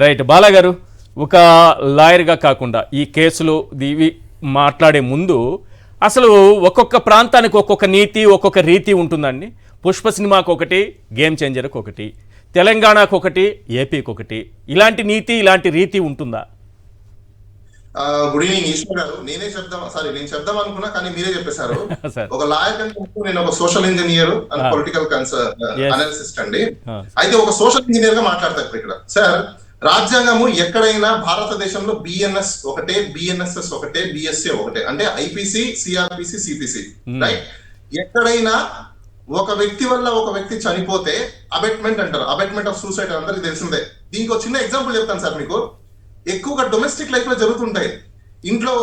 Right Bala గారు, ఒక లాయర్గా కాకుండా ఈ కేసులు ఇవి మాట్లాడే ముందు అసలు ఒక్కొక్క ప్రాంతానికి ఒక్కొక్క నీతి ఒక్కొక్క రీతి ఉంటుందండి. పుష్ప సినిమాకు ఒకటి, గేమ్ చేంజర్కి ఒకటి, తెలంగాణకు ఒకటి, ఏపీకి ఒకటి, ఇలాంటి నీతి ఇలాంటి రీతి ఉంటుందా? గుడ్ ఈవినింగ్ ఈశ్వర్ గారు. నేను చెప్దాం అనుకున్నా కానీ మీరే చెప్పేశారు. ఒక లాయర్ కంటే నేను ఒక social engineer and political analyst అండి. అయితే ఒక సోషల్ ఇంజనీర్ గా మాట్లాడతారు ఇక్కడ. సార్, రాజ్యాంగము ఎక్కడైనా భారతదేశంలో బిఎన్ఎస్ ఒకటే, బిఎన్ఎస్ఎస్ ఒకటే, బిఎస్సి ఒకటే, అంటే ఐపీసీ, సిఆర్పిసి, సిపిసి, రైట్. ఎక్కడైనా ఒక వ్యక్తి వల్ల ఒక వ్యక్తి చనిపోతే అబెట్మెంట్ అంటారు, అబెట్మెంట్ ఆఫ్ సూసైడ్ అందరికి తెలిసిందే. దీనికి ఒక చిన్న ఎగ్జాంపుల్ చెప్తాను సార్ మీకు. ఎక్కువగా డొమెస్టిక్ లైఫ్ లో జరుగుతుంటాయి. ఇంట్లో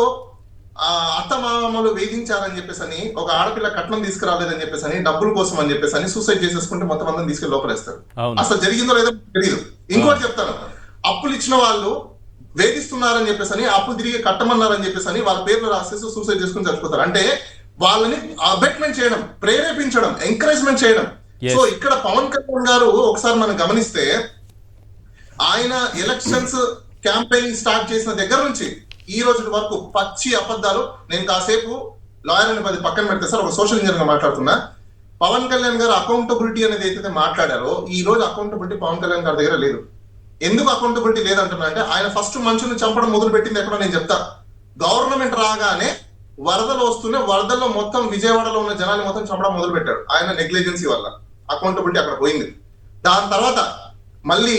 అత్త మామలు వేధించారని చెప్పేసి అని, ఒక ఆడపిల్ల కట్నం తీసుకురాలేదని చెప్పేసి అని, డబ్బుల కోసం అని చెప్పేసి అని సూసైడ్ చేసేసుకుంటే మొత్తం అందరం తీసుకెళ్లి లోపలేస్తారు. అసలు జరిగిందో లేదో తెలియదు. ఇంకోటి చెప్తాను, అప్పులు ఇచ్చిన వాళ్ళు వేధిస్తున్నారని చెప్పేసి అని, అప్పులు తిరిగి కట్టమన్నారని చెప్పేసి అని వాళ్ళ పేర్లు రాసేసి సూసైడ్ చేసుకుని చచ్చిపోతారు. అంటే వాళ్ళని అబెట్మెంట్ చేయడం, ప్రేరేపించడం, ఎంకరేజ్మెంట్ చేయడం. సో ఇక్కడ పవన్ కళ్యాణ్ గారు ఒకసారి మనం గమనిస్తే, ఆయన ఎలక్షన్స్ క్యాంపెయినింగ్ స్టార్ట్ చేసిన దగ్గర నుంచి ఈ రోజు వరకు పచ్చి అబద్ధాలు. నేను కాసేపు లాయర్ అని పక్కన పెడితే సార్, ఒక సోషల్ ఇంజనీర్ గా మాట్లాడుతున్నా. పవన్ కళ్యాణ్ గారు అకౌంటబిలిటీ అనేది ఏదైతే మాట్లాడారో, ఈ రోజు అకౌంటబిలిటీ పవన్ కళ్యాణ్ గారి దగ్గర లేదు. ఎందుకు అకౌంటబిలిటీ లేదంటున్నా అంటే, ఆయన ఫస్ట్ మనుషుల్ని చంపడం మొదలు పెట్టింది ఎక్కడో నేను చెప్తా. గవర్నమెంట్ రాగానే వరదలు వస్తూనే వరదల్లో మొత్తం విజయవాడలో ఉన్న జనాన్ని మొత్తం చంపడం మొదలు పెట్టాడు. ఆయన నెగ్లిజెన్సీ వల్ల అకౌంటబిలిటీ అక్కడ పోయింది. దాని తర్వాత మళ్ళీ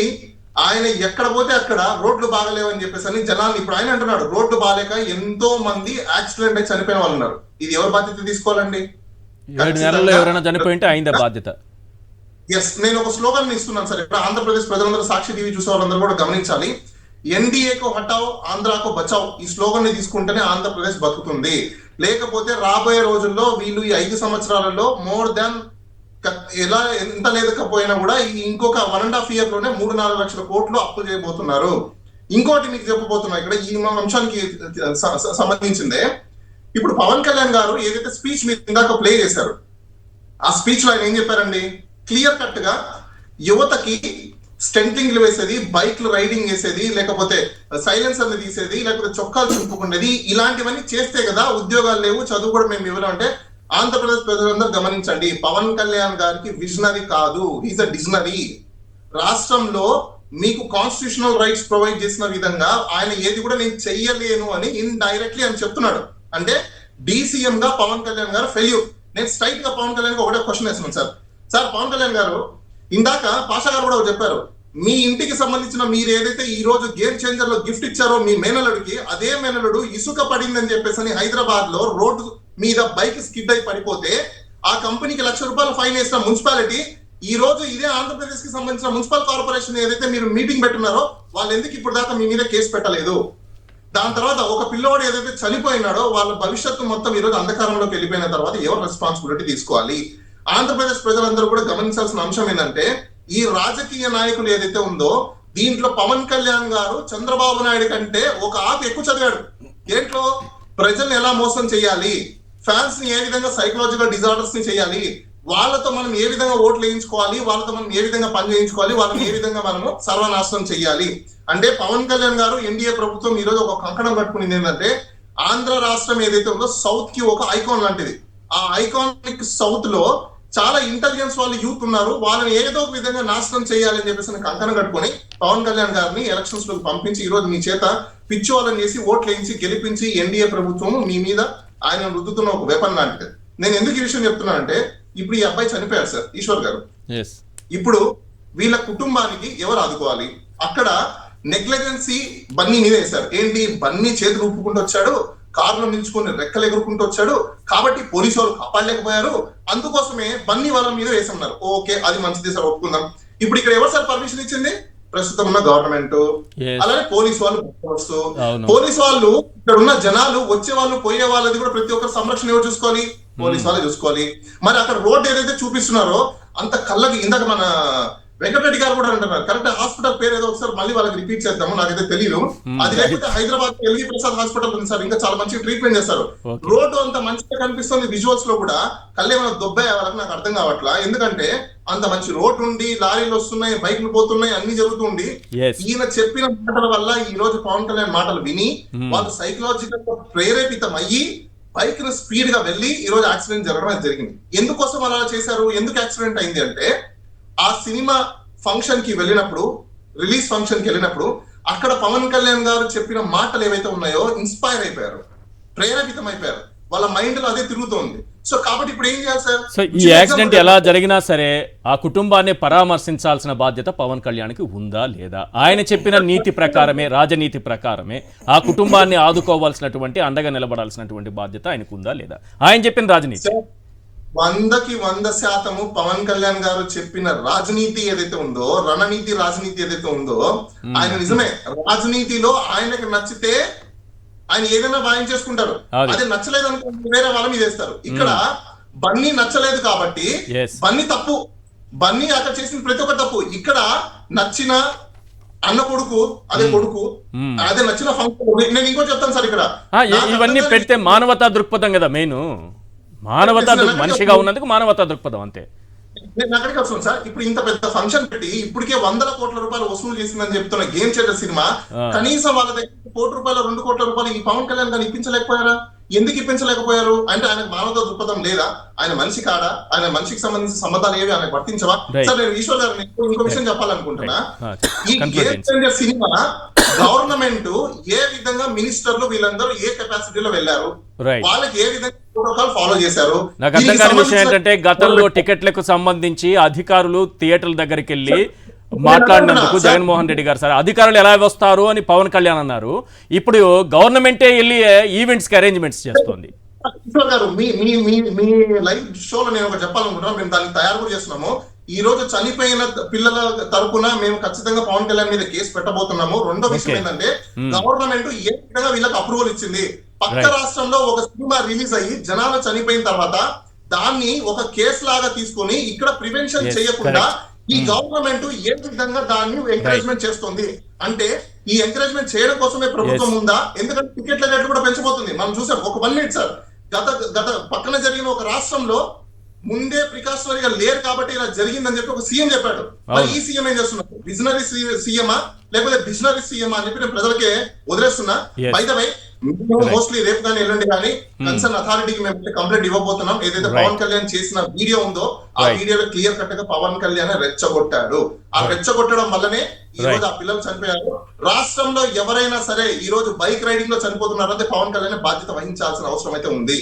ఆయన ఎక్కడ పోతే అక్కడ రోడ్లు బాగలేవని చెప్పేసి అని జనాన్ని, ఇప్పుడు ఆయన అంటున్నాడు రోడ్లు బాగాలేక ఎంతో మంది యాక్సిడెంట్ అయి చనిపోయిన వాళ్ళు ఉన్నారు. ఇది ఎవరు బాధ్యత తీసుకోవాలండి? 7 నెలల్లో ఎవరైనా చనిపోయింటే అయిందా బాధ్యత? ఎస్, నేను ఒక స్లోగన్ ఇస్తున్నాను సార్. ఇక్కడ ఆంధ్రప్రదేశ్ ప్రజలందరూ, సాక్షి టీవీ చూసే వాళ్ళందరూ కూడా గమనించాలి. ఎన్డీఏకో హటావ్, ఆంధ్రాకో బచావ్, ఈ స్లోగన్ ని తీసుకుంటేనే ఆంధ్రప్రదేశ్ బతుకుతుంది. లేకపోతే రాబోయే రోజుల్లో వీళ్ళు ఈ 5 సంవత్సరాలలో మోర్ దాన్ ఎలా ఎంత లేకపోయినా కూడా ఇంకొక 1.5 year లోనే 3-4 లక్షల కోట్లు అప్పులు చేయబోతున్నారు. ఇంకోటి మీకు చెప్పబోతున్నా ఇక్కడ ఈ అంశానికి సంబంధించిందే. ఇప్పుడు పవన్ కళ్యాణ్ గారు ఏదైతే స్పీచ్ మీరు ఇందాక ప్లే చేశారు, ఆ స్పీచ్ లో ఆయన ఏం చెప్పారండి? క్లియర్ కట్ గా యువతకి స్టెంటింగ్లు వేసేది, బైక్లు రైడింగ్ చేసేది, లేకపోతే సైలెన్సర్లు తీసేది, లేకపోతే చొక్కాలు చింపుకునేది, ఇలాంటివన్నీ చేస్తే కదా ఉద్యోగాలు లేవు, చదువు కూడా మేము ఇవ్వలేం అంటే, ఆంధ్రప్రదేశ్ ప్రజలందరూ గమనించండి, పవన్ కళ్యాణ్ గారికి విజనరీ కాదు, హీస్ అ డిజనరీ. రాష్ట్రంలో మీకు కాన్స్టిట్యూషనల్ రైట్స్ ప్రొవైడ్ చేసిన విధంగా ఆయన ఏది కూడా నేను చెయ్యలేను అని ఇండైరెక్ట్లీ ఆయన చెప్తున్నాడు. అంటే డీసీఎం గా పవన్ కళ్యాణ్ గారు ఫెయిల్యూర్. నేను స్ట్రైట్ గా పవన్ కళ్యాణ్ ఒకటే క్వశ్చన్ వేస్తున్నాను సార్. పవన్ కళ్యాణ్ గారు, ఇందాక పాషా గారు కూడా చెప్పారు, మీ ఇంటికి సంబంధించిన మీరు ఏదైతే ఈ రోజు గేమ్ చేంజర్ లో గిఫ్ట్ ఇచ్చారో మీ మేనలుడికి, అదే మేనలుడు ఇసుక పడిందని చెప్పేసి హైదరాబాద్ లో రోడ్డు మీద బైక్ స్కిడ్ అయి పడిపోతే ఆ కంపెనీకి ₹1,00,000 ఫైన్ వేసిన మున్సిపాలిటీ, ఈ రోజు ఇదే ఆంధ్రప్రదేశ్ కి సంబంధించిన మున్సిపల్ కార్పొరేషన్ ఏదైతే మీరు మీటింగ్ పెట్టున్నారో వాళ్ళు ఎందుకు ఇప్పుడు దాకా మీ మీద కేసు పెట్టలేదు? దాని తర్వాత ఒక పిల్లవాడు ఏదైతే చనిపోయినాడో వాళ్ళ భవిష్యత్తు మొత్తం ఈ రోజు అంధకారంలోకి వెళ్ళిపోయిన తర్వాత ఎవరు రెస్పాన్సిబిలిటీ తీసుకోవాలి? ఆంధ్రప్రదేశ్ ప్రజలందరూ కూడా గమనించాల్సిన అంశం ఏంటంటే, ఈ రాజకీయ నాయకులు ఏదైతే ఉందో దీంట్లో పవన్ కళ్యాణ్ గారు చంద్రబాబు నాయుడు కంటే ఒక ఆకు ఎక్కువ చదివాడు. దేంట్లో ప్రజల్ని ఎలా మోసం చేయాలి, ఫ్యాన్స్ ని ఏ విధంగా సైకలాజికల్ డిజార్డర్స్ ని చేయాలి, వాళ్ళతో మనం ఏ విధంగా ఓట్లు వేయించుకోవాలి, వాళ్ళతో మనం ఏ విధంగా పని చేయించుకోవాలి, వాళ్ళని ఏ విధంగా మనము సర్వనాశనం చేయాలి. అంటే పవన్ కళ్యాణ్ గారు, ఎన్డీఏ ప్రభుత్వం ఈ రోజు ఒక కంకణం కట్టుకునింది ఏంటంటే, ఆంధ్ర రాష్ట్రం ఏదైతే ఉందో సౌత్ కి ఒక ఐకాన్ లాంటిది. ఆ ఐకానిక్ సౌత్ లో చాలా ఇంటెలిజెన్స్ వాళ్ళు యూత్ ఉన్నారు, వాళ్ళని ఏదో ఒక విధంగా నాశనం చేయాలని చెప్పేసి కంకణం కట్టుకొని పవన్ కళ్యాణ్ గారిని ఎలక్షన్స్ లోకి పంపించి ఈ రోజు మీ చేత పిచ్చి వాళ్ళని చేసి ఓట్లు వేయించి గెలిపించి ఎన్డీఏ ప్రభుత్వం మీ మీద ఆయన రుద్దుతున్న ఒక వెపన్ లాంటిది. నేను ఎందుకు ఈ విషయం చెప్తున్నానంటే, ఇప్పుడు ఈ అబ్బాయి చనిపోయారు సార్, ఈశ్వర్ గారు. ఇప్పుడు వీళ్ళ కుటుంబానికి ఎవరు ఆదుకోవాలి? అక్కడ నెగ్లిజెన్సీ బన్నీ మీద వేశారు. ఏంటి, బన్నీ చేతులు ఊపుకుంటూ వచ్చాడు, కారులో నిల్చుకొని రెక్కలు ఎగురుకుంటూ వచ్చాడు కాబట్టి పోలీసు వాళ్ళు కాపాడలేకపోయారు, అందుకోసమే బన్నీ వాళ్ళ మీద వేసన్నారు. ఓకే, అది మంచిది సార్, ఒప్పుకుందాం. ఇప్పుడు ఇక్కడ ఎవరు సార్ పర్మిషన్ ఇచ్చింది? ప్రస్తుతం ఉన్న గవర్నమెంట్. అలానే పోలీసు వాళ్ళు. పోలీసు వాళ్ళు, ఇక్కడ ఉన్న జనాలు, వచ్చే వాళ్ళు పోయే వాళ్ళది కూడా ప్రతి ఒక్కరు సంరక్షణ ఎవరు చూసుకోవాలి? పోలీసు వాళ్ళే చూసుకోవాలి. మరి అక్కడ రోడ్ ఏదైతే చూపిస్తున్నారో అంత కళ్ళకి, ఇందాక మన వెంకటరెడ్డి గారు కూడా అంటున్నారు కరెక్ట్. హాస్పిటల్ పేరు ఏదో ఒకసారి మళ్ళీ వాళ్ళకి రిపీట్ చేద్దాము, నాకైతే తెలియదు. అది లేకపోతే హైదరాబాద్ ఎల్వి ప్రసాద్ హాస్పిటల్ ఉంది సార్, ఇంకా చాలా మంచి ట్రీట్మెంట్ చేస్తారు. రోడ్డు అంత మంచిగా కనిపిస్తుంది విజువల్స్ లో కూడా, కళ్ళు ఏమైనా దొబ్బయ్యే వాళ్ళకి నాకు అర్థం కావట్లా. ఎందుకంటే అంత మంచి రోడ్ ఉండి లారీలు వస్తున్నాయి, బైక్లు పోతున్నాయి, అన్ని జరుగుతుంది. ఈయన చెప్పిన మాటల వల్ల ఈ రోజు పవన్ కళ్యాణ్ మాటలు విని వాళ్ళు సైకలాజికల్ గా ప్రేరేపితం అయ్యి బైక్ ను స్పీడ్ గా వెళ్లి ఈ రోజు యాక్సిడెంట్ జరగడం జరిగింది. ఎందుకోసం అలా చేశారు, ఎందుకు యాక్సిడెంట్ అయింది అంటే ఆ సినిమా ఫంక్షన్ కి వెళ్ళినప్పుడు, రిలీజ్ ఫంక్షన్ కి వెళ్ళినప్పుడు అక్కడ పవన్ కళ్యాణ్ గారు చెప్పిన మాటలు ఏవైతే ఉన్నాయో ఇన్స్పైర్ అయిపోయారు, ప్రేరేపితం అయిపోయారు, వాళ్ళ మైండ్ లో అదే తిరుగుతోంది. సో కాబట్టి ఇప్పుడు ఏం చేయాలి సార్? సో ఈ యాక్సిడెంట్ ఎలా జరిగినా సరే ఆ కుటుంబాన్ని పరామర్శించాల్సిన బాధ్యత పవన్ కళ్యాణ్కి ఉందా లేదా? ఆయన చెప్పిన నీతి ప్రకారమే, రాజనీతి ప్రకారమే ఆ కుటుంబాన్ని ఆదుకోవాల్సినటువంటి, అండగా నిలబడాల్సినటువంటి బాధ్యత ఆయనకు ఉందా లేదా? ఆయన చెప్పిన రాజనీతి 100% పవన్ కళ్యాణ్ గారు చెప్పిన రాజనీతి ఏదైతే ఉందో, రణనీతి రాజనీతి ఏదైతే ఉందో, ఆయన నిజమే రాజనీతిలో ఆయనకు నచ్చితే ఆయన ఏదైనా వాయిన్ చేసుకుంటారు. అదే నచ్చలేదు అనుకుంటే వేరే వాళ్ళ మీద వేస్తారు. ఇక్కడ బన్నీ నచ్చలేదు కాబట్టి బన్నీ తప్పు, బన్నీ అక్కడ చేసిన ప్రతి ఒక్క తప్పు. ఇక్కడ నచ్చిన అన్న కొడుకు, అదే కొడుకు, అదే నచ్చిన ఫంక్షన్. నేను ఇంకో చెప్తాను సార్, ఇక్కడ ఇవన్నీ పెడితే మానవతా దృక్పథం కదా మెయిన్. మానవతా మనిషిగా ఉన్నందుకు మానవతా దృక్పథం అంతే. నేను అక్కడికి వస్తున్నాను సార్. ఇప్పుడు ఇంత పెద్ద ఫంక్షన్ పెట్టి ఇప్పటికే 100 కోట్ల రూపాయలు వసూలు చేసిందని చెప్తున్న గేమ్ చేంజర్ సినిమా, కనీసం వాళ్ళ దగ్గర 1 కోటి రూపాయలు 2 కోట్ల రూపాయలు ఈ పవన్ కళ్యాణ్ గారు ఇప్పించలేకపోయారా? ఎందుకు ఇప్పించలేకపోయారు అంటే ఆయనకు మానవతా దృక్పథం లేదా? ఆయన మనిషి కాడా? ఆయన మనిషికి సంబంధించిన సంబంధాలు ఏవి ఆయనకు వర్తించవా? సార్ నేను ఈశ్వర్ గారు ఇంకో విషయం చెప్పాలనుకుంటున్నా. ఈ గేమ్ చేంజర్ సినిమా గవర్నమెంట్ ఏ విధంగా మినిస్టర్లు వీళ్ళందరూ ఏ కెపాసిటీలో వెళ్ళారు, వాళ్ళకి ఏ విధంగా ప్రోటోకాల్ ఫాలో చేశారు? నాకు అర్థం కాని విషయం ఏంటంటే గతంలో టికెట్లకు సంబంధించి అధికారులు థియేటర్ల దగ్గరికి వెళ్ళి మాట్లాడినందుకు జగన్మోహన్ రెడ్డి గారు సార్ అధికారులు ఎలా వస్తారు అని పవన్ కళ్యాణ్ అన్నారు. ఇప్పుడు గవర్నమెంటే వెళ్ళి ఈవెంట్స్ కి అరేంజ్మెంట్స్ చేస్తుంది. గారు మీ లైవ్ షోలో నేను ఒకటి చెప్పాలనుకుంటున్నాను, మేము దాన్ని తయారు కూడా చేస్తున్నాము. ఈ రోజు చనిపోయిన పిల్లల తరపున మేము ఖచ్చితంగా పవన్ కళ్యాణ్ మీద కేసు పెట్టబోతున్నాము. రెండో విషయం ఏంటంటే గవర్నమెంట్ ఏ విధంగా వీళ్ళకి అప్రూవల్ ఇచ్చింది. పక్క రాష్ట్రంలో ఒక సినిమా రిలీజ్ అయ్యి జనాలు చనిపోయిన తర్వాత దాన్ని ఒక కేసు లాగా తీసుకొని ఇక్కడ ప్రివెన్షన్ చేయకుండా ఈ గవర్నమెంట్ ఏ విధంగా దాన్ని ఎంకరేజ్మెంట్ చేస్తుంది అంటే ఈ ఎంకరేజ్మెంట్ చేయడం కోసమే ప్రభుత్వం ఉందా? ఎందుకంటే టికెట్ల రేట్లు కూడా పెంచబోతుంది. మనం చూసాం ఒక 1 మినిట్ సార్, గత పక్కన జరిగిన ఒక రాష్ట్రంలో ముందే ప్రికాషనరీగా లేరు కాబట్టి ఇలా జరిగిందని చెప్పి ఒక సీఎం చెప్పాడు. మరి ఈ సీఎం ఏం చేస్తున్నారు? విజనరీ సీఎమా లేకపోతే బిజనరీ సీఎమా అని చెప్పి నేను ప్రజలకే వదిలేస్తున్నా. బై ద వే మోస్ట్లీ రేపు కానీ ఎల్లుండి కానీ కన్సర్న్ అథారిటీకి మేము కంప్లైంట్ ఇవ్వబోతున్నాం. ఏదైతే పవన్ కళ్యాణ్ చేసిన వీడియో ఉందో ఆ వీడియోలో క్లియర్ కట్ గా పవన్ కళ్యాణ్ రెచ్చగొట్టాడు. ఆ రెచ్చగొట్టడం వల్లనే ఈ రోజు ఆ పిల్లలు చనిపోయారు. రాష్ట్రంలో ఎవరైనా సరే ఈ రోజు బైక్ రైడింగ్ లో చనిపోతున్నారంటే పవన్ కళ్యాణ్ బాధ్యత వహించాల్సిన అవసరం అయితే ఉంది.